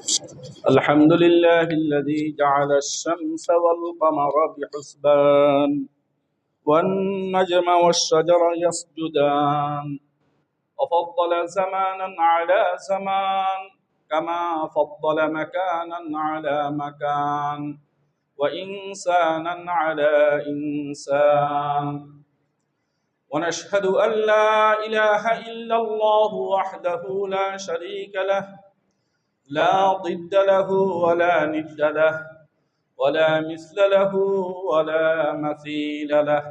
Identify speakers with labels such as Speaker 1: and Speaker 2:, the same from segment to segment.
Speaker 1: الحمد لله الذي جعل الشمس والقمر بحسبان والنجم والشجر يسجدان وفضل زمانا على زمان كما فضل مكانا على مكان وإنسانا على إنسان ونشهد أن لا إله إلا الله وحده لا شريك له لا ضد له ولا ند له ولا مثل له ولا مثيل له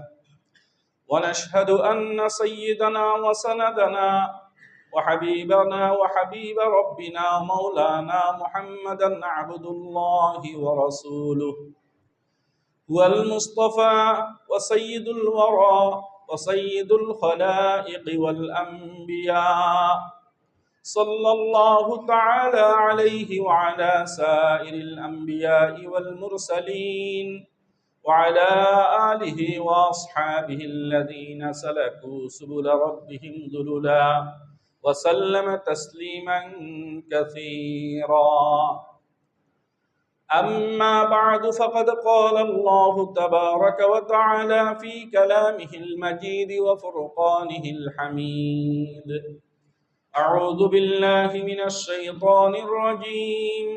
Speaker 1: ونشهد أن سيدنا وسندنا وحبيبنا وحبيب ربنا مولانا محمدا عبد الله ورسوله هو المصطفى وسيد الورى وسيد الخلائق والأنبياء صلى الله تعالى عليه وعلى سائر الأنبياء والمرسلين وعلى آله وأصحابه الذين سلكوا سبل ربهم ذللا وسلم تسليما كثيرا أما بعد فقد قال الله تبارك وتعالى في كلامه المجيد وفرقانه الحميد أعوذ بالله من الشيطان الرجيم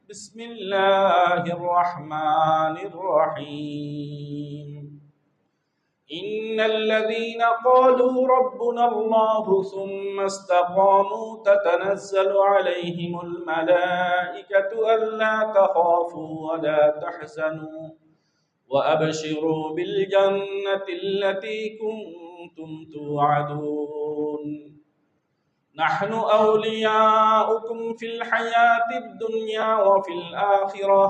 Speaker 1: بسم الله الرحمن الرحيم إن الذين قالوا ربنا الله ثم استقاموا تتنزل عليهم الملائكة ألا تخافوا ولا تحزنوا وأبشروا بالجنة التي كنتم توعدون نحن أولياؤكم في الحياة الدنيا وفي الآخرة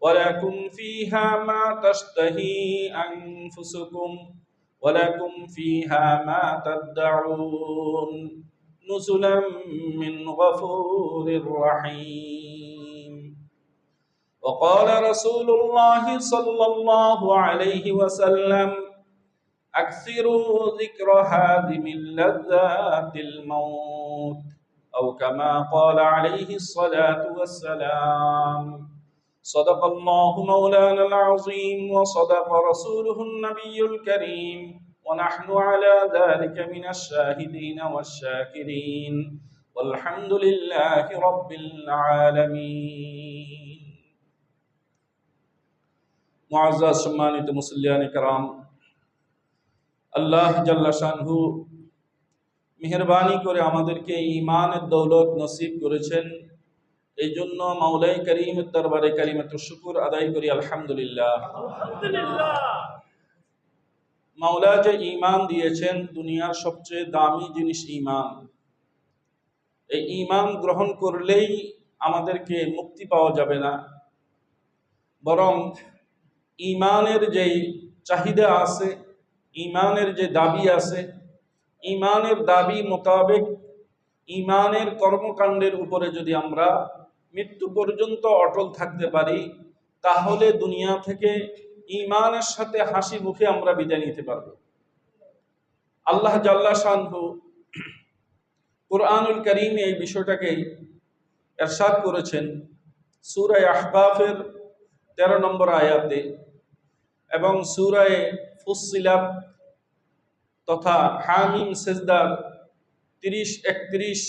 Speaker 1: ولكم فيها ما تشتهي أنفسكم ولكم فيها ما تدعون نزلا من غفور رحيم وقال رسول الله صلى الله عليه وسلم أكثروا ذكر هادم اللذات الموت أو كما قال عليه الصلاة والسلام صدق الله مولانا العظيم وصدق رسوله النبي الكريم ونحن على ذلك من الشاهدين والشاكرين والحمد لله رب العالمين معزز সম্মানিত মুসল্লিয়ান کرام আল্লাহ জাল্লা শানহু মেহেরবানি করে আমাদেরকে ঈমানের দৌলত নসিব করেছেন। এই জন্য মাওলাই করিমের দরবারে কালিমাতুশ শুকর আদায় করি আলহামদুলিল্লাহ। মাওলা যে ঈমান দিয়েছেন, দুনিয়ার সবচেয়ে দামি জিনিস ঈমান। এই ঈমান গ্রহণ করলেই আমাদেরকে মুক্তি পাওয়া যাবে না, বরং ঈমানের যেই চাহিদা আছে, ঈমানের যে দাবি আছে, ঈমানের দাবি মোতাবেক ঈমানের কর্মকাণ্ডের উপরে যদি আমরা মৃত্যু পর্যন্ত অটল থাকতে পারি, তাহলে দুনিয়া থেকে ঈমানের সাথে হাসি মুখে আমরা বিদায় নিতে পারব। আল্লাহ জাল্লা শানহু কুরআনুল কারীমে এই বিষয়টাকে ইরশাদ করেছেন সূরা আহকাফের 13 নম্বর আয়াতে এবং সূরা ফুসসিলাত তথা হামিম সেজদার 30, 31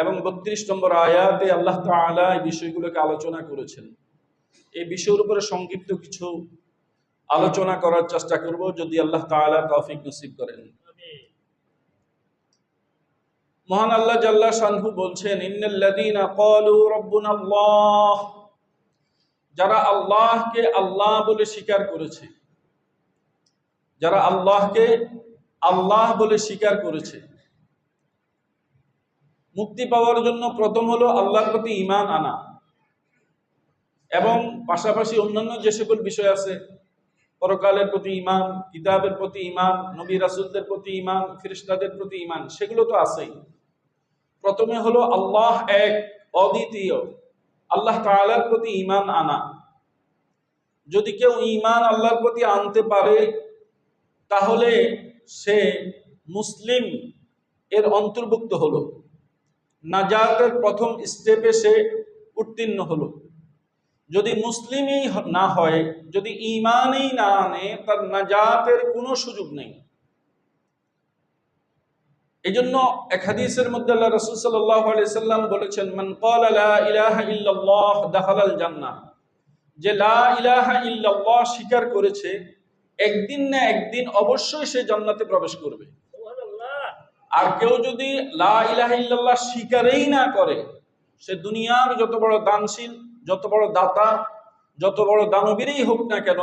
Speaker 1: এবং 32 নম্বর আয়াতে আল্লাহ তাআলা এই বিষয়গুলোকে আলোচনা করেছেন। এই বিষয়ের উপরে সংক্ষিপ্ত কিছু আলোচনা করার চেষ্টা করব, যদি আল্লাহ তাআলা তৌফিক নসিব করেন। মহান আল্লাহ জাল্লা শানহু বলছেন, ইন্নাল্লাযীনা ক্বালু রাব্বুনাল্লাহ, যারা আল্লাহকে আল্লাহ বলে স্বীকার করেছে, যারা আল্লাহকে আল্লাহ বলে স্বীকার করেছে। মুক্তি পাওয়ার জন্য প্রথম হলো আল্লাহর প্রতি ঈমান আনা, এবং পাশাপাশি অন্যান্য যে সকল বিষয় আছে, পরকালের প্রতি ঈমান, কিতাবের প্রতি ঈমান, নবী রাসূলদের প্রতি ঈমান, ফেরেশতাদের প্রতি ঈমান, সেগুলো তো আছেই। প্রথমে হলো আল্লাহ এক, অদ্বিতীয়, আল্লাহ তাআলার প্রতি ঈমান আনা। যদি কেউ ঈমান আল্লাহর প্রতি আনতে পারে, তাহলে সে মুসলিম এর অন্তর্ভুক্ত হলো। নাজাতের প্রথম স্টেপে সে উত্তীর্ণ হলো। যদি মুসলিমই না হয়, যদি ঈমানই না আনে, তার নাজাতের কোনো সুযোগ নেই। এই জন্য এক হাদিসের মধ্যে আল্লাহ রাসূল সাল্লাল্লাহু আলাইহি সাল্লাম বলেছেন, মান ক্বালা লা ইলাহা ইল্লাল্লাহ দাখালাল জান্নাহ, যে লা ইলাহা ইল্লাল্লাহ স্বীকার করেছে, একদিন না একদিন অবশ্যই সে জান্নাতে প্রবেশ করবে। আর কেউ যদি লা ইলাহা ইল্লাল্লাহ স্বীকারই না করে, সে দুনিয়ার যত বড় দানশীল, যত বড় দাতা, যত বড় দানবীরই হোক না কেন,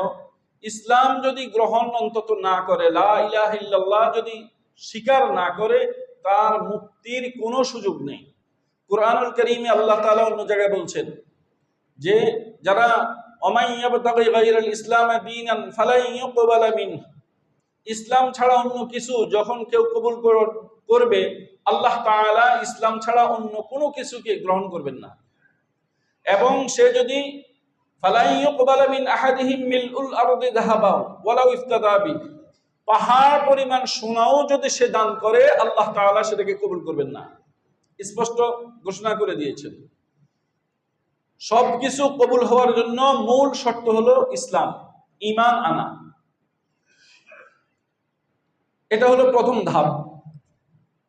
Speaker 1: ইসলাম যদি গ্রহণ অন্তত না করে, লা ইলাহা ইল্লাল্লাহ যদি স্বীকার না করে, তার মুক্তির কোনো সুযোগ নেই। কুরআনুল কারীমে আল্লাহ তাআলা অন্য জায়গায় বলছেন যে যারা ওমাইয়াবতাগি গায়রাল ইসলাম দীনান ফালাই ইউকবালা মিনহু, ইসলাম ছাড়া অন্য কিছু যখন কেউ কবুল করবে, আল্লাহ তাআলা ইসলাম ছাড়া অন্য কোনো কিছুকে গ্রহণ করবেন না। এবং সে যদি ফালাই ইউকবালা মিন আহাদিহিম মিলউল আরদি যাহাবা ওয়ালাউ ইফতাদা বি, পাহাড় পরিমাণ সোনাও যদি সে দান করে, আল্লাহ তাআলা সেটাকে কবুল করবেন না। স্পষ্ট ঘোষণা করে দিয়েছেন। সবকিছু কবুল হওয়ার জন্য মূল শর্ত হলো ইসলাম, ঈমান আনা। এটা হলো প্রথম ধাপ।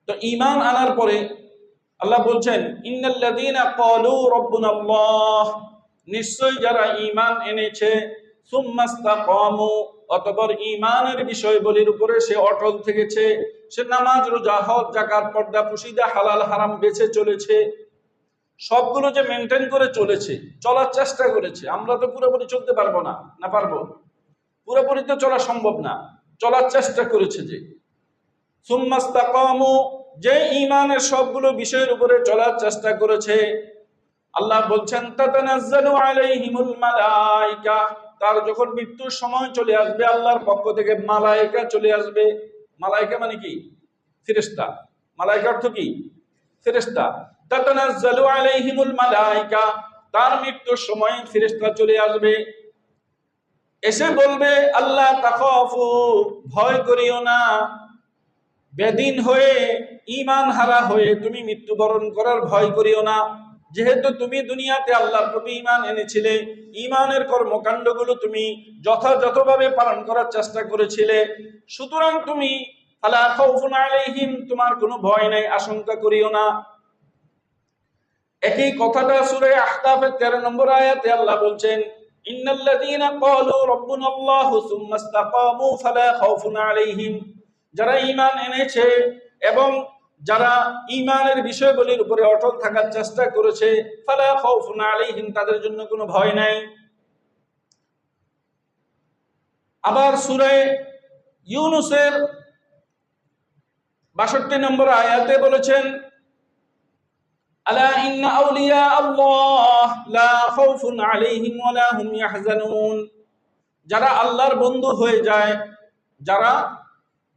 Speaker 1: তো ঈমান আনার পরে আল্লাহ বলছেন, ইন্নাল্লাযীনা ক্বালু রাব্বুনাল্লাহ, নিশ্চয় যারা ঈমান এনেছে, সুম্মাস্তাকামু, অতঃপর ঈমানের বিষয়গুলির উপরে সে অটল থেকেছে, সে নামাজ, রোজা, হজ, যাকাত, পর্দা, পুশিদা, হালাল হারাম বেঁচে চলেছে, সবগুলো যে মেনটেন করে চলেছে, চলার চেষ্টা করেছে। আমরা তো পুরোপুরি চলতে পারবো না, না পারবো? পুরোপুরি তো চলা সম্ভব না, চলার চেষ্টা করেছে। যে সুম্মাস্তাকামু, যে ঈমানের সবগুলো বিষয়ের উপরে চলার চেষ্টা করেছে, আল্লাহ বলছেন তাতানাজ্জালু আলাইহিমুল মালায়েকা, তার যখন মৃত্যুর সময় চলে আসবে, আল্লাহর পক্ষ থেকে মালায়েকা চলে আসবে। মালায়েকা মানে কি? ফেরেশতা। মালায়েকা অর্থ কি? ফেরেশতা। তাতানাজ্জালু আলাইহিমুল মালায়েকা, তার মৃত্যুর সময় ফেরেশতা চলে আসবে, এসে বলবে আল্লাহ তাখাফু, ভয় করিও না, বেদিন হয়ে, ঈমান হারা হয়ে তুমি মৃত্যুবরণ করার ভয় করিও না। যেহেতু তুমি দুনিয়াতে আল্লাহর প্রতি ঈমান এনেছিলে, ঈমানের কর্মকাণ্ডগুলো তুমি যথাযথভাবে পালন করার চেষ্টা করেছিলে, সুতরাং তুমি ফালা খাউফুন আলাইহিম, তোমার কোনো ভয় নাই, আশঙ্কা করিও না। একই কথাটা সূরা আহকাফের 13 নম্বর আয়াতে আল্লাহ বলছেন, ইন্নাল্লাযীনা ক্বালু রাব্বুনাল্লাহু সুম্মা ইসতাকামু ফালা খাউফুন আলাইহিম, যারা ঈমান এনেছে এবং যারা ঈমানের বিষয়গুলির উপরে অটল থাকার চেষ্টা করেছে, ফালা খাউফুন আলাইহিম, তাদের জন্য কোনো ভয় নাই। আবার সূরা ইউনূসের 62 নম্বর আয়াতে বলেছেন, আলা ইন্না আউলিয়া আল্লাহ লা খাউফুন আলাইহিম ওয়া লা হুম ইয়াহজানুন, যারা আল্লাহর বন্ধু হয়ে যায়, যারা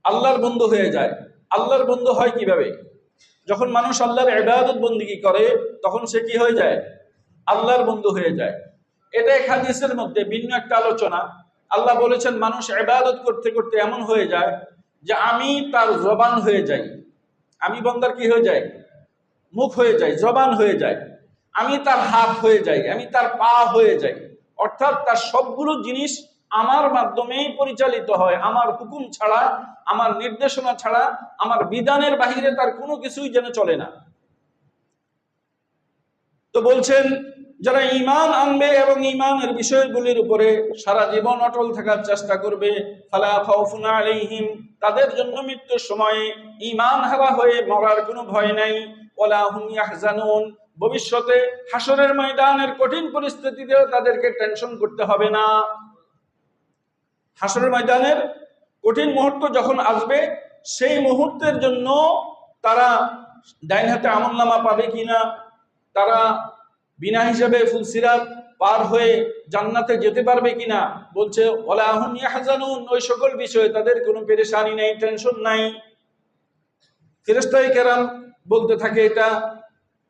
Speaker 1: আল্লাহর বন্ধু হয়ে যায়। আল্লাহর বন্ধু হয় কিভাবে? যখন মানুষ আল্লাহর ইবাদত বন্দেগী করে, তখন সে কি হয়ে যায়? আল্লাহর বন্ধু হয়ে যায়। এটা এক হাদিসের মধ্যে ভিন্ন একটা আলোচনা। আল্লাহ বলেছেন, মানুষ ইবাদত করতে করতে এমন হয়ে যায় যে আমি তার জবান হয়ে যাই। আমি বান্দার কি হয়ে যায়? মুখ হয়ে যায়, জবান হয়ে যায়। আমি তার হাত হয়ে যাই, আমি তার পা হয়ে যাই। অর্থাৎ তার সবগুলো জিনিস আমার মাধ্যমেই পরিচালিত হয়। আমার হুকুম ছাড়া, আমার নির্দেশনা ছাড়া, আমার বিধানের বাহিরে তার কোনো কিছুই যেন চলে না। তো বলছেন, যারা ঈমান আনবে এবং ঈমানের বিষয়গুলির উপরে সারা জীবন অটল থাকার চেষ্টা করবে, ফালা খাউফুন আলাইহিম, তাদের জন্য মৃত্যুর সময়ে ঈমান হারা হয়ে মরার কোনো ভয় নাই, ওয়ালা হুম ইয়াহজানুন, ভবিষ্যতে হাসরের ময়দানের কঠিন পরিস্থিতিতেও তাদেরকে টেনশন করতে হবে না। হাসরের ময়দানের কঠিন মুহূর্ত যখন আসবে, সেই মুহূর্তের জন্য তারা ডাইন হাতে আমলনামা পাবে কিনা, তারা বিনা হিসাবে ফুলসিরাত পার হয়ে জান্নাতে যেতে পারবে কিনা, বলছে ওয়ালা হুম ইয়াহজানুন, ওই সকল বিষয়ে তাদের কোনো পেরেশানি নেই, টেনশন নাই। ফেরেশতায়ে কেরাম বলতে থাকে এটা,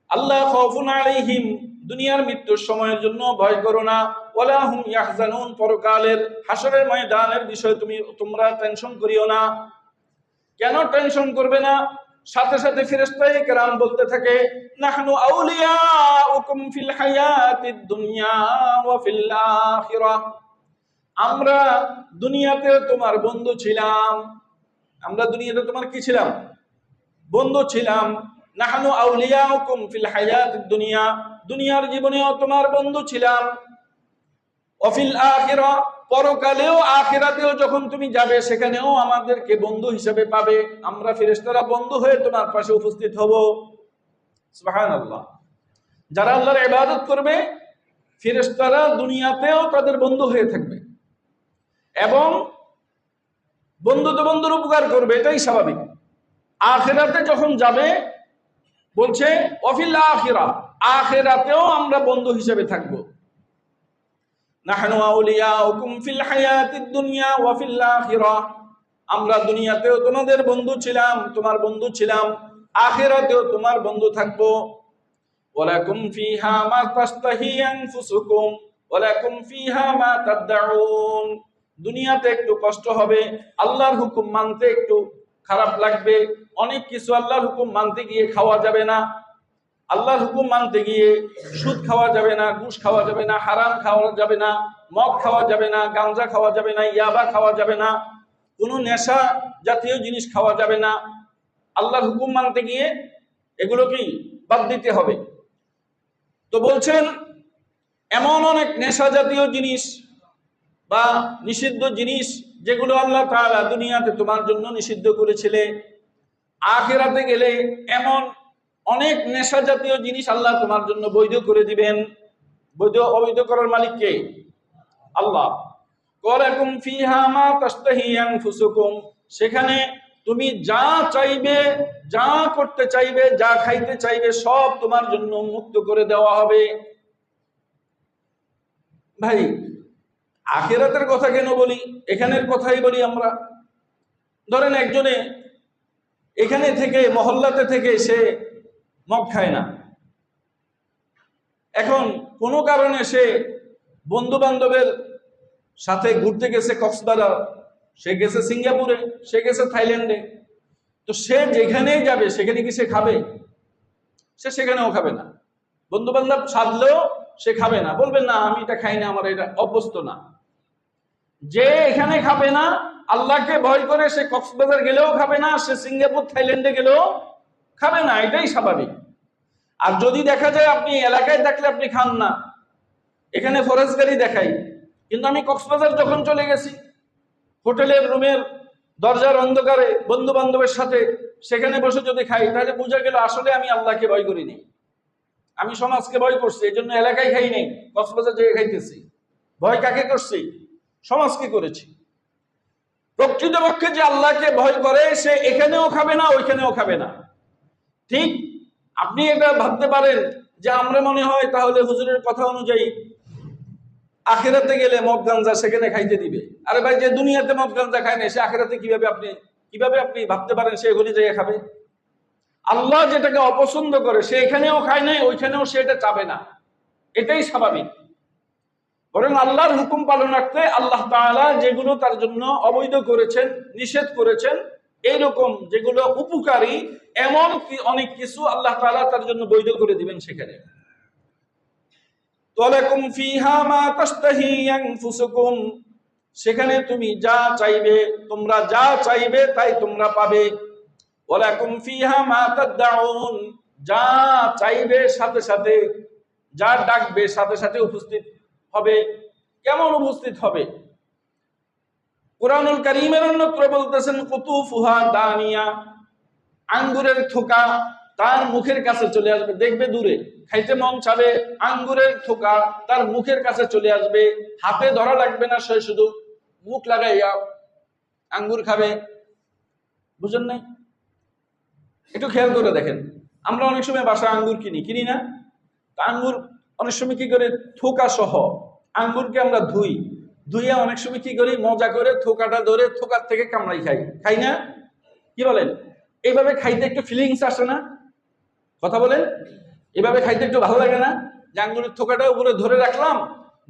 Speaker 1: আল্লাহ খাউফুন আলাইহিম, দুনিয়ার মৃত্যুর সময়ের জন্য ভয় করো না, ওয়ালা হুম ইয়াহজানুন, পরকালের হাসরের ময়দানের বিষয়ে তোমরা টেনশন করিও না। কেন টেনশন করবে না? সাথে সাথে ফেরেশতায়ে কেরাম বলতে থাকে, নাহনু আউলিয়াউকুম ফিল হায়াতিদ দুনিয়া ওয়া ফিল আখিরাহ, আমরা দুনিয়াতে তোমার বন্ধু ছিলাম। আমরা দুনিয়াতে তোমার কি ছিলাম? বন্ধু ছিলাম। নাহনু আউলিয়াউকুম ফিল হায়াতিদ দুনিয়া, দুনিয়ার জীবনেও তোমার বন্ধু ছিলাম। ওয়া ফিল আখিরাহ, পরকালেও আখিরাতেও যখন তুমি যাবে সেখানেও আমাদেরকে বন্ধু হিসেবে পাবে। আমরা ফেরেশতারা বন্ধু হয়ে তোমার পাশে উপস্থিত হব। সুবহানাল্লাহ। যারা আল্লাহর ইবাদত করবে ফেরেশতারা দুনিয়াতেও তাদের বন্ধু হয়ে থাকবে এবং বন্ধু তো বন্ধুর উপকার করবে, এটাই স্বাভাবিক। আখিরাতে যখন যাবে বলছে ওয়াফিল আখিরাহ, আখিরাতেও আমরা বন্ধু হিসেবে থাকব। নাহনু আউলিয়াউকুম ফিল হায়াতিদ দুনিয়া ওয়া ফিল আখিরাহ, আমরা দুনিয়াতেও তোমাদের বন্ধু ছিলাম, তোমার বন্ধু ছিলাম, আখিরাতেও তোমার বন্ধু থাকব। ওয়ালাকুম ফিহা মা তাশতাহি আনফুসুকুম ওয়ালাকুম ফিহা মা তাদউন, দুনিয়াতে একটু কষ্ট হবে, আল্লাহর হুকুম মানতে একটু খারাপ লাগবে, অনেক কিছু আল্লাহর হুকুম মানতে গিয়ে খাওয়া যাবে না, আল্লাহর হুকুম মানতে গিয়ে সুদ খাওয়া যাবে না, ঘুষ খাওয়া যাবে না, হারাম খাওয়া যাবে না, মদ খাওয়া যাবে না, গাঁজা খাওয়া যাবে না, ইয়াবা খাওয়া যাবে না, কোনো নেশা জাতীয় জিনিস খাওয়া যাবে না। আল্লাহর হুকুম মানতে গিয়ে এগুলো কি বাদ দিতে হবে। তো বলছেন এমন অনেক নেশা জাতীয় জিনিস বা নিষিদ্ধ জিনিস যেগুলো আল্লাহ তাআলা দুনিয়াতে তোমার জন্য নিষিদ্ধ করেছিলে, আখিরাতে গেলে এমন অনেক নেশা জাতীয় জিনিস আল্লাহ তোমার জন্য বৈধ করে দিবেন। বৈধ অবৈধ করার মালিক কে? আল্লাহ। ওয়ালাকুম ফিহা মা তাশতাহি আনফুসুকুম, সেখানে তুমি যা চাইবে, যা করতে চাইবে, যা খাইতে চাইবে সব তোমার জন্য মুক্ত করে দেওয়া হবে। ভাই আখিরাতের কথা কেন বলি, এখানের কথাই বলি আমরা। ধরেন একজনে এখানে থেকে মহল্লাতে থেকে সে মদ খায় না, এখন কোনো কারণে সে বন্ধু বান্ধবের সাথে ঘুরতে গেছে, কক্সবাজার, সে গেছে সিঙ্গাপুরে, সে গেছে থাইল্যান্ডে, তো সে যেখানেই যাবে সেখানে কি সে খাবে? সে সেখানেও খাবে না। বন্ধু বান্ধব সাধলেও সে খাবে না, বলবে না আমি এটা খাই না, আমার এটা অভ্যস্ত না। যে এখানে খাবে না, আল্লাহকে ভয় করে সে কক্সবাজার গেলেও খাবে না, সে সিঙ্গাপুর থাইল্যান্ডে গেলেও খাবে না, এটাই স্বাভাবিক। আর যদি দেখা যায় আপনি এলাকায় থাকলে আপনি খান না, এখানে ফরেস্ট গাড়ি দেখাই, কিন্তু আমি কক্সবাজার যখন চলে গেছি হোটেলের রুমের দরজার অন্ধকারে বন্ধু বান্ধবের সাথে সেখানে বসে যদি খাই, তাহলে বোঝা গেল আসলে আমি আল্লাহকে ভয় করিনি, আমি সমাজকে ভয় করছি, এই জন্য এলাকায় খাই নাই, কক্সবাজার যেয়ে খাইতেছি। ভয় কাকে করছি? সমাজকে করেছি। প্রকৃতপক্ষে যে আল্লাহকে ভয় করে সে এখানেও খাবে না, ওইখানেও খাবে না। ঠিক আপনি এটা ভাবতে পারেন যে আমরা মনে হয় তাহলে হুজুরের কথা অনুযায়ী আখিরাতে গেলে মদ গাঞ্জা সেখানে খাইতে দিবে। আরে ভাই, যে দুনিয়াতে মদ গাঞ্জা খায় না সে আখিরাতে কিভাবে আপনি ভাবতে পারেন সে এগুলি জায়গায় খাবে? আল্লাহ যেটাকে অপছন্দ করে সে এখানেও খায় নাই, ওইখানেও সে এটা চাবে না, এটাই স্বাভাবিক। বরং আল্লাহর হুকুম পালনার্থে আল্লাহ তাআলা যেগুলো তার জন্য অবৈধ করেছেন, নিষেধ করেছেন, এইরকম যেগুলো উপকারী এমন অনেক কিছু আল্লাহ তাআলা তার জন্য বৈধ করে দিবেন সেখানে। ওয়ালাকুম ফিহা মা তাশতাহি আনফুসুকুম, সেখানে তুমি যা চাইবে, তোমরা যা চাইবে তাই তোমরা পাবে। ওয়ালাকুম ফিহা মা তাদউন, যা চাইবে সাথে সাথে, যা ডাকবে সাথে সাথে উপস্থিত হবে। কেমন উপস্থিত হবে? কুরআনুল কারীমের অন্যত্র বলতেছেন কুতুফুহা দানিয়া, আঙ্গুরের থোকা তার মুখের কাছে চলে আসবে, দেখবে দূরে, খাইতে মন চাবে, আঙ্গুরের থোকা তার মুখের কাছে চলে আসবে, হাতে ধরা লাগবে না, সে শুধু মুখ লাগাইয়া আঙ্গুর খাবে। বুঝেন নাই? একটু খেয়াল করে দেখেন, আমরা অনেক সময় বাসায় আঙ্গুর কিনি না? আঙ্গুর অনেক সময় কি করে থোকা সহ আঙ্গুরকে আমরা ধুইয়া অনেক সময় কি করি, মজা করে থোকাটা ধরে থোকার থেকে কামড়াই খাই না? কি বলেন? এইভাবে খাইতে একটু ফিলিংস আসে না? কথা বলেন, এভাবে খাইতে একটু ভালো লাগে না? যে আঙ্গুরের থোকাটা উপরে ধরে রাখলাম,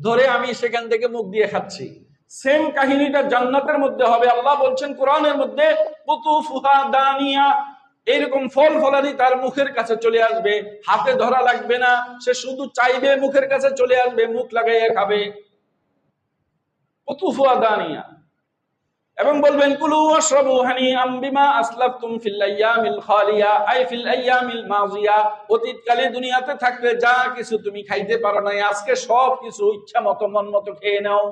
Speaker 1: ধরে আমি সেখান থেকে মুখ দিয়ে খাচ্ছি। সেম কাহিনীটা জান্নাতের মধ্যে হবে। আল্লাহ বলছেন কোরআনের মধ্যে কুতুফুহা দানিয়া, এইরকম ফল ফলাদি তার মুখের কাছে চলে আসবে, হাতে ধরা লাগবে না, সে শুধু চাইবে, মুখের কাছে চলে আসবে, মুখ লাগাইয়া খাবে। কুতুফুয়া দানিয়া, এবং বলবেন কুলু ওয়াশরাবু হানিআম বিমা আসলাফতুম ফিল আইয়ামিল খালিয়া, আই ফিল আইয়ামিল মাযিয়া। অতীতকালে দুনিয়াতে থাকলে যা কিছু তুমি খাইতে পারো নাই, আজকে সব কিছু ইচ্ছা মতো মন মতো খেয়ে নাও।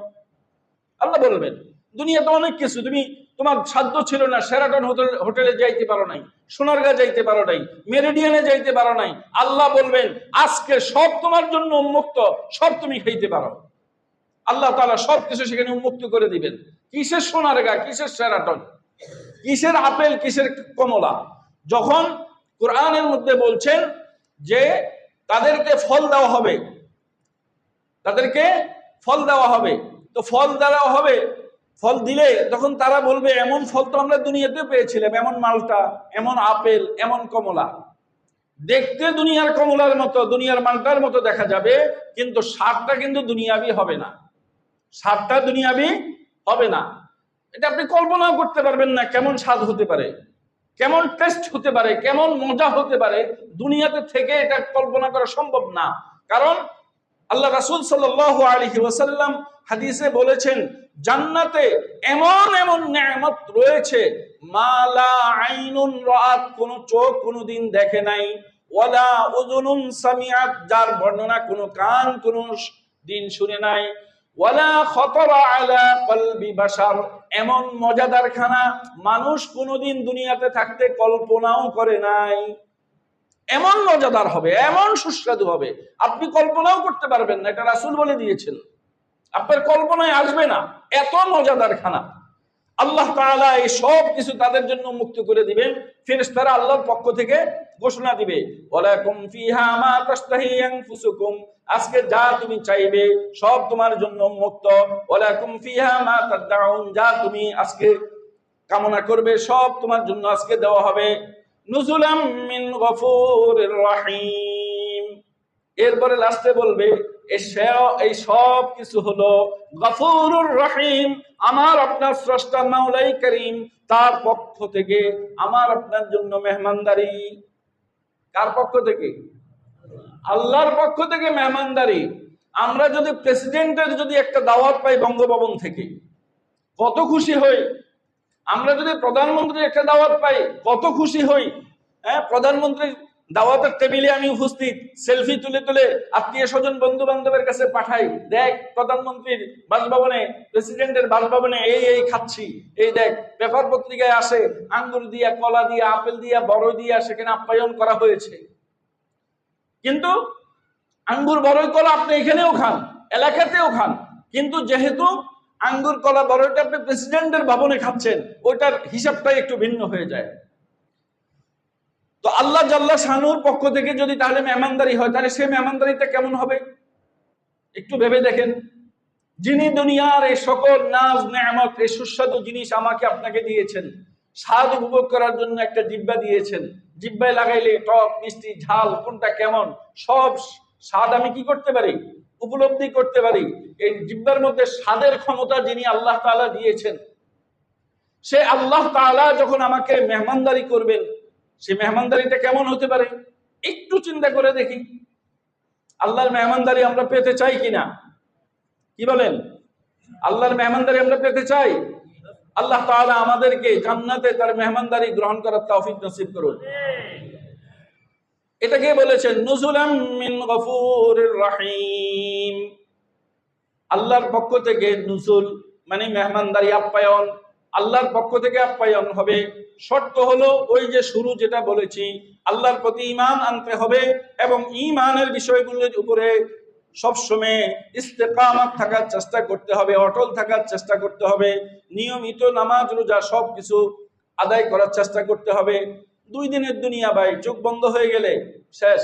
Speaker 1: আল্লাহ বলবেন দুনিয়াতে অনেক কিছু তুমি, তোমার সাধ্য ছিল না, শেরাটন হোটেলে যাইতে পারো নাই, সোনারগাঁ যাইতে পারো নাই, মেরিডিয়ানে যাইতে পারো নাই। আল্লাহ বলবেন আজকে সব তোমার জন্য উন্মুক্ত, সব তুমি খাইতে পারো। আল্লাহ তাআলা সবকিছু সেখানে উন্মুক্ত করে দিবেন। কিসের সোনারগাঁ, কিসের শেরাটন, কিসের আপেল, কিসের কমলা? যখন কোরআনের মধ্যে বলছেন যে তাদেরকে ফল দেওয়া হবে, তাদেরকে ফল দেওয়া হবে, তো ফল দেওয়া হবে, ফল দিলে তখন তারা বলবে এমন ফল তো আমরা দুনিয়াতে পেয়েছিলাম, এমন মালটা, এমন আপেল, এমন কমলা, দেখতে দুনিয়ার কমলার মতো, দুনিয়ার মালটার মতো দেখা যাবে, কিন্তু স্বাদটা কিন্তু দুনিয়াবি হবে না, স্বাদটা দুনিয়াবি হবে না। এটা আপনি কল্পনাও করতে পারবেন না কেমন স্বাদ হতে পারে, কেমন টেস্ট হতে পারে, কেমন মজা হতে পারে। দুনিয়াতে থেকে এটা কল্পনা করা সম্ভব না। কারণ আল্লাহ রাসূল সাল্লাল্লাহু আলাইহি ওয়াসাল্লাম হাদিসে বলেছেন জান্নাতে এমন এমন নেয়ামত রয়েছে মালা আইনুন রাআত, কোন চোখ কোনদিন দেখে নাই, ওয়ালা উযুনুন সামিআত, যার বর্ণনা কোন কান কোন দিন শুনে নাই, ওয়ালা খাতারা আলা কলবি বাশার, এমন মজাদার খানা মানুষ কোনদিন দুনিয়াতে থাকতে কল্পনাও করে নাই। এমন মজাদার হবে, এমন সুস্বাদু হবে, আপনি কল্পনাও করতে পারবেন না। এটা রাসূল বলে দিয়েছেন, আপনার কল্পনায় আসবে না, এত মজাদার খানা। আল্লাহ তাআলা এই সব কিছু তাদের জন্য মুক্ত করে দিবেন। ফেরেশতারা আল্লাহর পক্ষ থেকে ঘোষণা দিবে ওয়ালাকুম ফিহা মা তাশতাহি আনফুসুকুম, আজকে যা তুমি চাইবে সব তোমার জন্য মুক্ত। ওয়ালাকুম ফিহা মা তাদউন, যা তুমি আজকে কামনা করবে সব তোমার জন্য আজকে দেওয়া হবে। নুজুলাম মিন গফুরির রহিম, এরপরে লাস্টে বলবে এই সব কিছু হলো গফুরুর রহিম, আমার আপনার স্রষ্টা মাওলাই করিম তার পক্ষ থেকে আমার আপনার জন্য মেহমানদারি। কার পক্ষ থেকে? আল্লাহর পক্ষ থেকে মেহমানদারি। আমরা যদি প্রেসিডেন্টের যদি একটা দাওয়াত পাই বঙ্গভবন থেকে কত খুশি হই, আমরা যদি প্রধানমন্ত্রীর একটা দাওয়াত পাই কত খুশি হই। হ্যাঁ, প্রধানমন্ত্রীর দাওয়াতের টেবিলে আমি উপস্থিত, সেলফি তুলে তুলে আত্মীয় স্বজন বন্ধু বান্ধবের কাছে পাঠাই, দেখ প্রধানমন্ত্রীর বাসভবনে, প্রেসিডেন্টের বাসভবনে এই এই খাচ্ছি, এই দেখ পেপার পত্রিকায় আসে আঙ্গুর দিয়া, কলা দিয়া, আপেল দিয়া, বড়ই দিয়া সেখানে আপ্যায়ন করা হয়েছে। কিন্তু আঙ্গুর বড়ই কলা আপনি এখানেও খান, এলাকাতেও খান, কিন্তু যেহেতু আঙ্গুর কলা বড়ইটা আপনি প্রেসিডেন্টের ভবনে খাচ্ছেন, ওইটার হিসাবটাই একটু ভিন্ন হয়ে যায়। তো আল্লাহ জাল্লা শানুর পক্ষ থেকে যদি তাহলে মেহমানদারি হয়, তাহলে সেই মেহমানদারিটা কেমন হবে একটু ভেবে দেখেন। যিনি দুনিয়ার এই সকল নাজ নেয়ামত, এই সুস্বাদু জিনিস আমাকে আপনাকে দিয়েছেন, স্বাদ উপভোগ করার জন্য একটা জিহ্বা দিয়েছেন, জিহ্বায় লাগাইলে টক মিষ্টি ঝাল কোনটা কেমন সব স্বাদ আমি কি করতে পারি, উপলব্ধি করতে পারি। এই জিহ্বার মধ্যে স্বাদের ক্ষমতা যিনি আল্লাহ তাআলা দিয়েছেন, সে আল্লাহ তাআলা যখন আমাকে মেহমানদারি করবেন, সেই মেহমানদারিটা কেমন হতে পারে একটু চিন্তা করে দেখি। আল্লাহর মেহমানদারি আমরা পেতে চাই কিনা? কি বলেন? আল্লাহর মেহমানদারি আমরা পেতে চাই? আল্লাহ তাআলা আমাদেরকে জান্নাতে তার মেহমানদারি গ্রহণ করার তৌফিক নসিব করুন। এটাকে বলেছেন নুজুলাম মিন গফুরির রহিম, আল্লাহর পক্ষ থেকে নুজুল মানে মেহমানদারি, আপ্যায়ন, আল্লাহর পক্ষ থেকে আপ্যায়ন হবে। শর্ত হলো ওই যে শুরু যেটা বলেছি, আল্লাহর প্রতি ঈমান আনতে হবে এবং ঈমানের বিষয়গুলোর উপরে সবসময় ইস্তেকামাত থাকার চেষ্টা করতে হবে, অটল থাকার চেষ্টা করতে হবে, নিয়মিত নামাজ রোজা সবকিছু আদায় করার চেষ্টা করতে হবে। 2 দিনের দুনিয়া ভাই, চোখ বন্ধ হয়ে গেলে শেষ,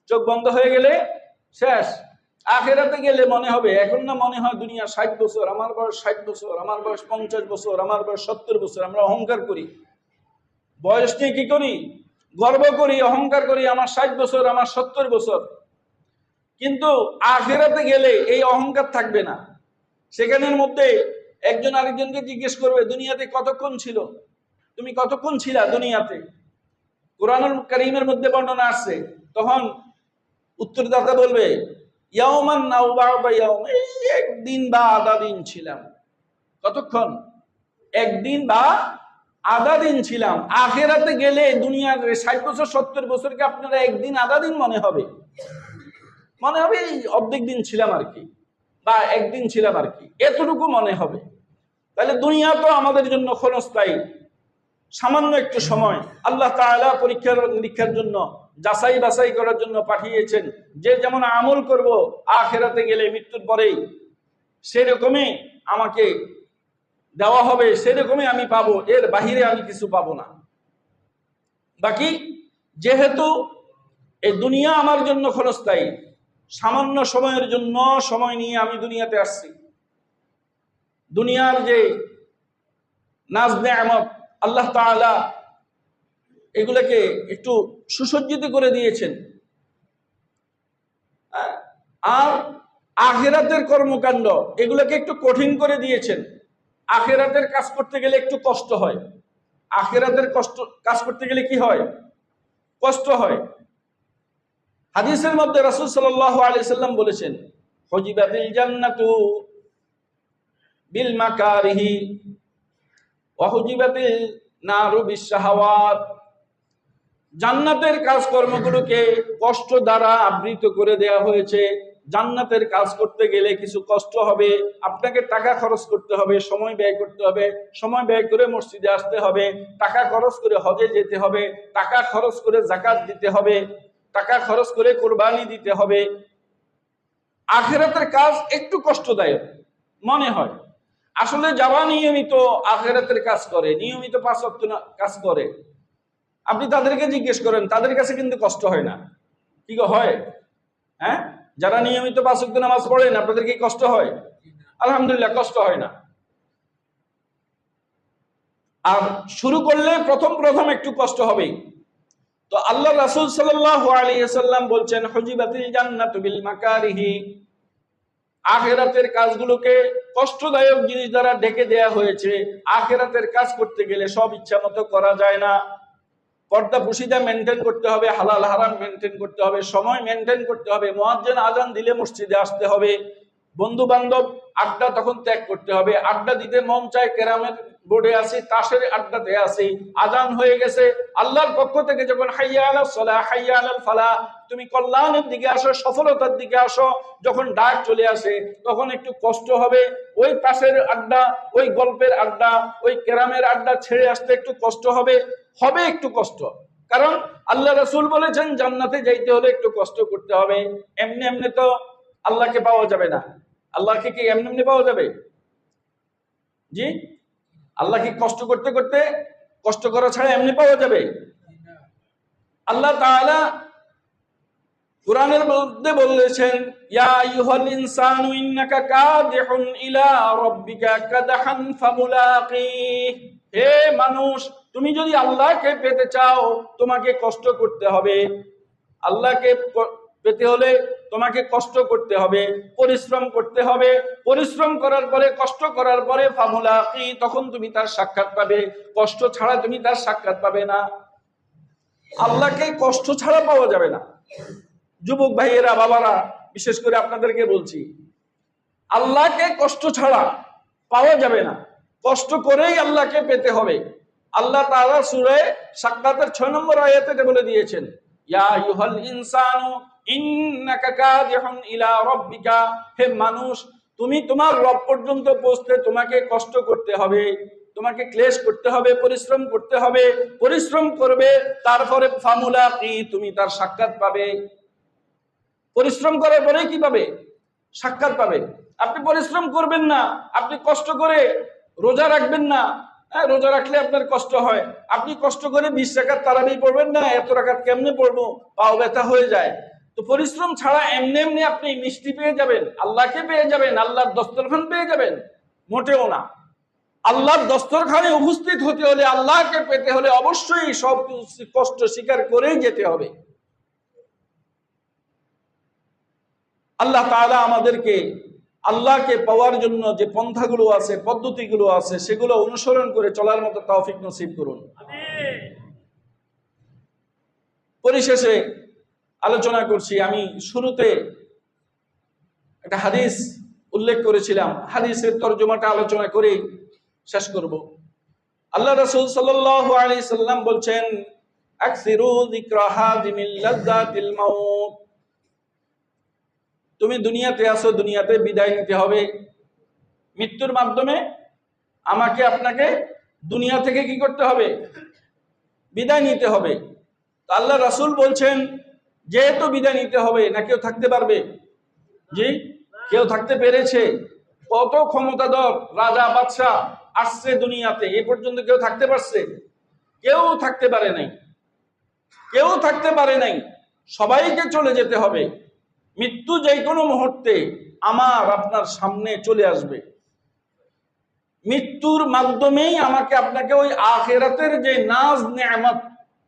Speaker 1: চোখ বন্ধ হয়ে গেলে শেষ। আখিরাতে গেলে মনে হবে, এখন না মনে হয় দুনিয়া 60 বছর, আমার বয়স 60 বছর, আমার বয়স 50 বছর, আমার বয়স 70 বছর। আমরা অহংকার করি, বয়স নিয়ে কি করি, গর্ব করি, অহংকার করি, আমার 60 বছর, আমার 70 বছর। কিন্তু আখিরাতে গেলে এই অহংকার থাকবে না। সেখানের মধ্যে একজন আরেকজনকে জিজ্ঞেস করবে দুনিয়াতে কতক্ষণ ছিল, তুমি কতক্ষণ ছিলা দুনিয়াতে, কুরআনুল কারীমের মধ্যে বর্ণনা আছে, তখন উত্তরদাতা বলবে ইয়াওমান নাও বা'দা ইয়াওম, একদিন বা আধা দিন ছিলাম। কতক্ষণ? একদিন বা আধা দিন ছিলাম। আখিরাতে গেলে দুনিয়ার 60 বছর 70 বছরকে আপনারা একদিন আধা দিন মনে হবে, মনে হবে এই অর্ধেক দিন ছিলাম আর কি, বা একদিন ছিলাম আর কি, এতটুকু মনে হবে। তাহলে দুনিয়া তো আমাদের জন্য ক্ষণস্থায়ী, সামান্য একটু সময় আল্লাহ তাআলা পরীক্ষার নিরীক্ষার জন্য, যাচাই বাছাই করার জন্য পাঠিয়েছেন। যে যেমন আমল করব আখিরাতে গেলে মৃত্যুর পরেই সেরকমই আমাকে দেওয়া হবে, সেরকমই আমি পাবো, এর বাহিরে আমি কিছু পাবো না। বাকি যেহেতু এই দুনিয়া আমার জন্য ক্ষণস্থায়ী, সামান্য সময়ের জন্য সময় নিয়ে আমি দুনিয়াতে আসছি। দুনিয়ার যে নাজ নেয়ামত আল্লাহ তাআলা এগুলোকে একটু সুসজ্জিত করে দিয়েছেন, আর আখিরাতের কর্মকাণ্ড এগুলোকে একটু কঠিন করে দিয়েছেন। আখিরাতের কাজ করতে গেলে একটু কষ্ট হয়, আখিরাতের কাজ করতে গেলে কি হয়? কষ্ট হয়। হাদিসের মধ্যে রাসূল সাল্লাল্লাহু আলাইহি সাল্লাম বলেছেন, হুজিবাতিল জান্নাতু বিল মাকারিহি ওয়া হুজিবাতিল নারু বিশ শাহাওয়াত। জান্নাতের কাজকর্মগুলোকে কষ্ট দ্বারা আবৃত করে দেয়া হয়েছে। জান্নাতের কাজ করতে গেলে কিছু কষ্ট হবে, আপনাকে টাকা খরচ করতে হবে, সময় ব্যয় করতে হবে, সময় ব্যয় করে মসজিদে আসতে হবে, টাকা খরচ করে হজে যেতে হবে, টাকা খরচ করে যাকাত দিতে হবে, টাকা খরচ করে কুরবানি দিতে হবে। আখিরাতের কাজ একটু কষ্টদায়ক মনে হয়। আসলে যারা নিয়মিত আখিরাতের কাজ করে, নিয়মিত 5 ওয়াক্ত কাজ করে, আপনি তাদেরকে জিজ্ঞেস করেন, তাদের কাছে কিন্তু কষ্ট হয় না। কি হয়? হ্যাঁ, যারা নিয়মিত 5 ওয়াক্ত নামাজ পড়েন, আপনাদের কি কষ্ট হয়? আলহামদুলিল্লাহ, কষ্ট হয় না। আর শুরু করলে প্রথম একটু কষ্ট হবে। তো আল্লাহ রাসূল সাল্লাল্লাহু আলাইহি সাল্লাম বলছেন, হুজিবাতিল জান্নাতু বিল মাকারিহি। আখিরাতের কাজগুলোকে কষ্টদায়ক জিনিস দ্বারা ঢেকে দেয়া হয়েছে। আখিরাতের কাজ করতে গেলে সব ইচ্ছা মতো করা যায় না। পর্দা পুশিদা মেনটেন করতে হবে, হালাল হারাম মেনটেন করতে হবে, সময় মেনটেন করতে হবে, মুয়াজ্জিন আজান দিলে মসজিদে আসতে হবে, বন্ধু বান্ধব আড্ডা তখন ত্যাগ করতে হবে। আড্ডা দিতে মন চায়, কেরামের বোর্ডে আসি, তাসের আড্ডাতে আসি, আজান হয়ে গেছে, আল্লাহর পক্ষ থেকে যখন হাইয়া আলাস সালাহ হাইয়া আলাল ফালাহ, তুমি কল্যাণের দিকে আসো, সফলতার দিকে আসো, যখন ডাক চলে আসে তখন একটু কষ্ট হবে। ওই তাসের আড্ডা, ওই গল্পের আড্ডা, ওই কেরামের আড্ডা ছেড়ে আসতে একটু কষ্ট হবে, একটু কষ্ট। কারণ আল্লাহ রাসূল বলেছেন জান্নাতে যাইতে হলে একটু কষ্ট করতে হবে। এমনি এমনি তো আল্লাহকে পাওয়া যাবে না। আল্লাহকে কি এমনি এমনি পাওয়া যাবে? জি, আল্লাহকে কষ্ট করতে করতে, কষ্ট করা ছাড়া এমনি পাওয়া যাবে? আল্লাহ তাআলা কুরআনের মধ্যে বলেছেন, ইয়া আইয়ুহাল ইনসানু ইন্নাকা কাদিহুন ইলা রাব্বিকা কাদহান ফামুলাকিহ। হে মানুষ, তুমি যদি আল্লাহকে পেতে চাও তোমাকে কষ্ট করতে হবে। আল্লাহকে পেতে হলে তোমাকে কষ্ট করতে হবে, পরিশ্রম করতে হবে। পরিশ্রম করার পরে, কষ্ট করার পরে ফামুলাকি, তখন তুমি তার সাক্ষাৎ পাবে। কষ্ট ছাড়া তুমি তার সাক্ষাৎ পাবে না। আল্লাহকে কষ্ট ছাড়া পাওয়া যাবে না। যুবক ভাইয়েরা, বাবারা, বিশেষ করে আপনাদেরকে বলছি, আল্লাহকে কষ্ট ছাড়া পাওয়া যাবে না। কষ্ট করেই আল্লাহকে পেতে হবে। আল্লাহ তাআলা সূরা সাক্কাতের 6 নম্বর আয়াতে বলে দিয়েছেন, ইয়া আইয়ুহাল ইনসানু ইন্নাকা কাদিহুন ইলা রাব্বিকা। হে মানুষ, তুমি তোমার রব পর্যন্ত পৌঁছতে তোমাকে কষ্ট করতে হবে, তোমাকে ক্লেশ করতে হবে, পরিশ্রম করতে হবে। পরিশ্রম করবে, তারপরে ফামুলাকি, তুমি তার সাক্ষাৎ পাবে। পরিশ্রম করার পরে কি পাবে? সাক্ষাৎ পাবে। আপনি পরিশ্রম করবেন না, আপনি কষ্ট করে রোজা রাখবেন না, রোজা রাখলে আপনার কষ্ট হয়। আপনি কষ্ট করে 20 রাকাত তারাবি পড়বেন না, এত রাকাত কেমনে পড়বো, পাও ব্যথা হয়ে যায়। তো পরিশ্রম ছাড়া এমনি এমনি আপনি মিষ্টি পেয়ে যাবেন, আল্লাহকে পেয়ে যাবেন, আল্লাহর দস্তরখান পেয়ে যাবেন? মোটেও না। আল্লাহর দস্তরখানে উপস্থিত হতে হলে, আল্লাহকে পেতে হলে অবশ্যই সব কষ্ট স্বীকার করেই যেতে হবে। আল্লাহ তাআলা আমাদেরকে আল্লাহকে পাওয়ার জন্য যে পন্থাগুলো আছে, পদ্ধতিগুলো আছে, সেগুলো অনুসরণ করে চলার মতো তৌফিক নসিব করুন। পরিশেষে আলোচনা করছি, আমি শুরুতে একটা হাদিস উল্লেখ করেছিলাম, হাদিসের তরজমাটা আলোচনা করে শেষ করব। আল্লাহ রাসূল সাল্লাল্লাহু আলাইহি সাল্লাম বলছেন, আকসিরু যিকরা হাযিমিল লাযযাতিল মাউত। তুমি দুনিয়াতে আসো, দুনিয়াতে বিদায় নিতে হবে। মৃত্যুর মাধ্যমে আমাকে আপনাকে দুনিয়া থেকে কি করতে হবে? বিদায় নিতে হবে। তো আল্লাহ রাসূল বলছেন, যেহেতু বিদায় নিতে হবে, না কেউ থাকতে পারবে? জি, কেউ থাকতে পেরেছে? কত ক্ষমতাধর রাজা বাদশাহ আসছে দুনিয়াতে, এ পর্যন্ত কেউ থাকতে পারছে? কেউ থাকতে পারে নাই, কেউ থাকতে পারে নাই। সবাইকে চলে যেতে হবে। মৃত্যু যে কোনো মুহূর্তে আমার আপনার সামনে চলে আসবে। মৃত্যুর মাধ্যমেই আমাকে আপনাকে ওই আখিরাতের যে নাজ নেয়ামত,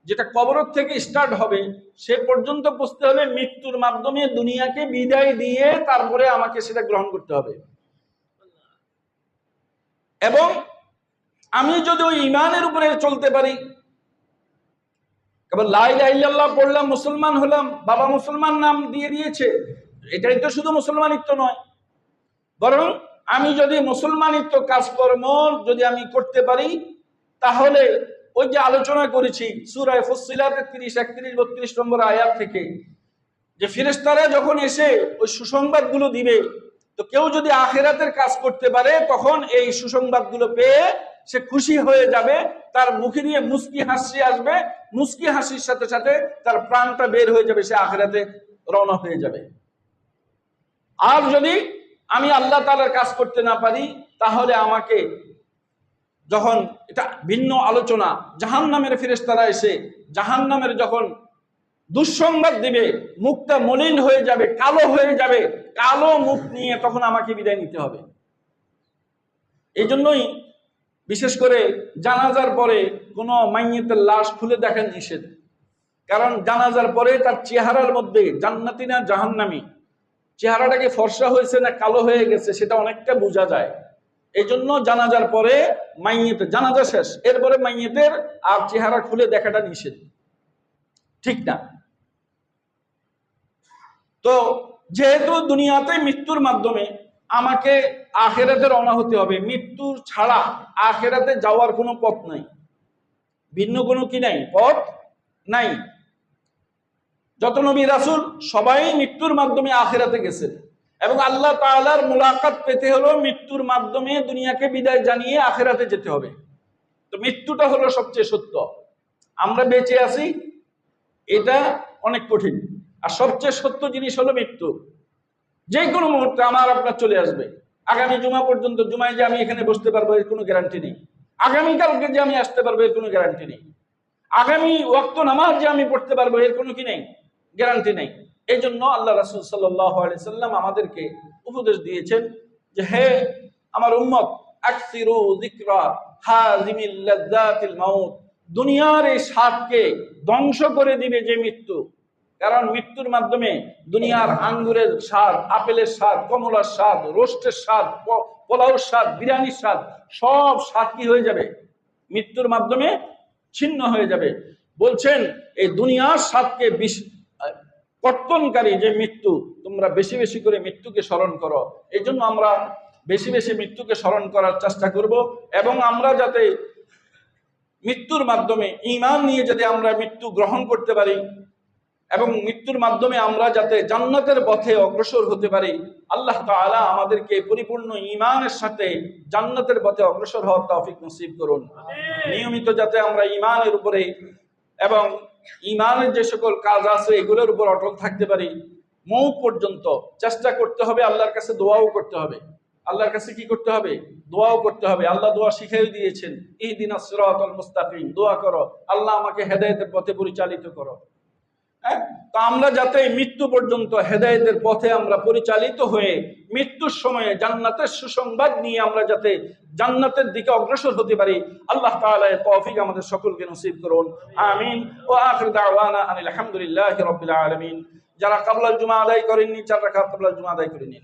Speaker 1: যেটা কবর থেকে স্টার্ট হবে, সে পর্যন্ত পৌঁছতে হলে মৃত্যুর মাধ্যমে দুনিয়াকে বিদায় দিয়ে তারপরে আমাকে সেটা গ্রহণ করতে হবে। এবং আমি যদি ওই ইমানের উপরে চলতে পারি, কেবল লা ইলাহা ইল্লাল্লাহ পড়লাম, মুসলমান হলাম, বাবা মুসলমান নাম দিয়ে দিয়েছে, এটাই তো শুধু মুসলমানিত্ব নয়, বরং আমি যদি মুসলমানিত্ব কাজকর্ম যদি আমি করতে পারি, তাহলে ওই যে আলোচনা করেছি সূরা ফুসসিলাতের 30, 31, 32 নম্বর আয়াত থেকে, যে ফেরেশতারা যখন এসে ওই সুসংবাদগুলো দিবে, তো কেউ যদি আখিরাতের কাজ করতে পারে, তখন এই সুসংবাদগুলো পেয়ে সে খুশি হয়ে যাবে, তার মুখে দিয়ে মুস্কি হাসি আসবে, মুস্কি হাসির সাথে সাথে তার প্রাণটা বের হয়ে যাবে, সে আখিরাতে রওনা হয়ে যাবে। আর যদি আমি আল্লাহ তাআলার কাজ করতে না পারি, তাহলে আমাকে, যখন এটা ভিন্ন আলোচনা, জাহান্নামের ফেরেশতারা এসে জাহান্নামের যখন দুঃসংবাদ দিবে, মুখটা মলিন হয়ে যাবে, কালো হয়ে যাবে, কালো মুখ নিয়ে তখন আমাকে বিদায় নিতে হবে। এই জন্যই বিশেষ করে জানাজার পরে কোনো মাইয়িতের লাশ খুলে দেখা নিষেধ। কারণ জানাজার পরে তার চেহারার মধ্যে জান্নাতি না জাহান্নামী, চেহারাটাকে ফর্সা হয়েছে না কালো হয়ে গেছে, সেটা অনেকটা বোঝা যায়। এই জন্য জানাজার পরে মাইয়িত, জানাজা শেষ, এরপরে মাইয়িতের আর চেহারা খুলে দেখাটা নিষেধ, ঠিক না? তো যেহেতু দুনিয়াতে মৃত্যুর মাধ্যমে আমাকে আখিরাতে রওনা হতে হবে, মৃত্যু ছাড়া আখিরাতে যাওয়ার কোনো পথ নাই, ভিন্ন কোনো কি নাই, পথ নাই। যত নবী রাসূল সবাই মৃত্যুর মাধ্যমে আখিরাতে গেছেন, এবং আল্লাহ তাআলার মুলাকাত পেতে হলো মৃত্যুর মাধ্যমে, দুনিয়াকে বিদায় জানিয়ে আখিরাতে যেতে হবে। তো মৃত্যুটা হলো সবচেয়ে সত্য। আমরা বেঁচে আছি, এটা অনেক কঠিন, আর সবচেয়ে সত্য জিনিস হলো মৃত্যু। যে কোনো মুহূর্তে আমার আপনার চলে আসবে। আগামী জুমা পর্যন্ত, জুমায় যে আমি এখানে বসতে পারবো এর কোনো গ্যারান্টি নেই। আগামীকালকে যে আমি আসতে পারবো এর কোনো গ্যারান্টি নেই। আগামী ওয়াক্ত নামাজ যে আমি পড়তে পারবো এর কোনো কি নেই, গ্যারান্টি নেই। এই জন্য আল্লাহ রাসূল সাল্লাল্লাহু আলাইহি সাল্লাম আমাদেরকে উপদেশ দিয়েছেন যে, হে আমার উম্মত, আকসিরু যিকরা হাযিমিল লাযযাতিল মাউত। দুনিয়ার এই স্বাদকে ধ্বংস করে দিবে যে মৃত্যু। কারণ মৃত্যুর মাধ্যমে দুনিয়ার আঙ্গুরের স্বাদ, আপেলের স্বাদ, কমলার স্বাদ, রোস্টের স্বাদ, পোলাওর স্বাদ, বিরিয়ানির স্বাদ, সব স্বাদ কি হয়ে যাবে? মৃত্যুর মাধ্যমে ছিন্ন হয়ে যাবে। বলছেন এই দুনিয়ার স্বাদকে কর্তনকারী যে মৃত্যু, তোমরা বেশি বেশি করে মৃত্যুকে স্মরণ করো। এই জন্য আমরা বেশি বেশি মৃত্যুকে স্মরণ করার চেষ্টা করব, এবং আমরা যাতে মৃত্যুর মাধ্যমে ঈমান নিয়ে যদি আমরা মৃত্যু গ্রহণ করতে পারি, এবং মৃত্যুর মাধ্যমে আমরা যাতে জান্নাতের পথে অগ্রসর হতে পারি, আল্লাহ তাআলা আমাদেরকে পরিপূর্ণ ঈমানের সাথে জান্নাতের পথে অগ্রসর হওয়ার তৌফিক নসিব করুন। নিয়মিত যাতে আমরা ঈমানের উপরে এবং ঈমানের যে সকল কাজ আছে এগুলোর উপর অটল থাকতে পারি, মৌত পর্যন্ত চেষ্টা করতে হবে। আল্লাহর কাছে দোয়াও করতে হবে। আল্লাহর কাছে কি করতে হবে? দোয়াও করতে হবে। আল্লাহ দোয়া শিখিয়ে দিয়েছেন, ইহদিনাস সিরাতাল মুস্তাকিম, দোয়া করো, আল্লাহ আমাকে হেদায়েতের পথে পরিচালিত করো। তো আমরা যাতে মৃত্যু পর্যন্ত হেদায়েতের পথে আমরা পরিচালিত হয়ে মৃত্যুর সময়ে জান্নাতের সুসংবাদ নিয়ে আমরা যাতে জান্নাতের দিকে অগ্রসর হতে পারি, আল্লাহ তাআলা এর তৌফিক আমাদের সকলকে নসিব করুন। আমিন। ওয়া আখিরু দাওয়ানা আনিল হামদুলিল্লাহি রাব্বিল আলামিন। যারা ক্বাবলাল জুমা আদায় করেননি, 4 রাকাত ক্বাবলাল জুমা আদায় করে নিন।